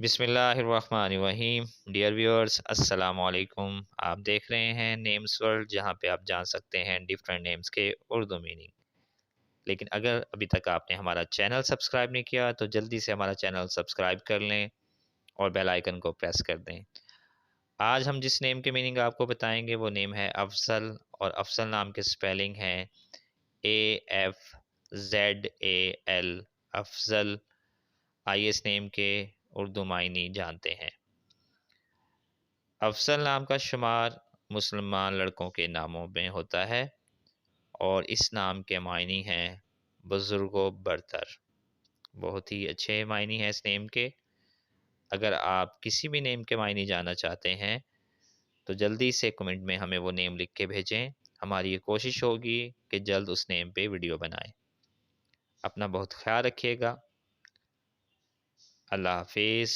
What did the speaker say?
بسم اللہ الرحمن الرحیم۔ ڈیئر ویورز، السلام علیکم۔ آپ دیکھ رہے ہیں نیمز ورلڈ، جہاں پہ آپ جان سکتے ہیں ڈیفرنٹ نیمز کے اردو میننگ۔ لیکن اگر ابھی تک آپ نے ہمارا چینل سبسکرائب نہیں کیا تو جلدی سے ہمارا چینل سبسکرائب کر لیں اور بیل آئیکن کو پریس کر دیں۔ آج ہم جس نیم کے میننگ آپ کو بتائیں گے وہ نیم ہے افضل، اور افضل نام کے سپیلنگ ہے AFZAL، افضل۔ آئیے اس نیم کے اردو معنی جانتے ہیں۔ افضل نام کا شمار مسلمان لڑکوں کے ناموں میں ہوتا ہے، اور اس نام کے معنی ہیں بزرگ و برتر۔ بہت ہی اچھے معنی ہیں اس نیم کے۔ اگر آپ کسی بھی نیم کے معنی جاننا چاہتے ہیں تو جلدی سے کمنٹ میں ہمیں وہ نیم لکھ کے بھیجیں۔ ہماری یہ کوشش ہوگی کہ جلد اس نیم پہ ویڈیو بنائیں۔ اپنا بہت خیال رکھیے گا۔ اللہ حافظ۔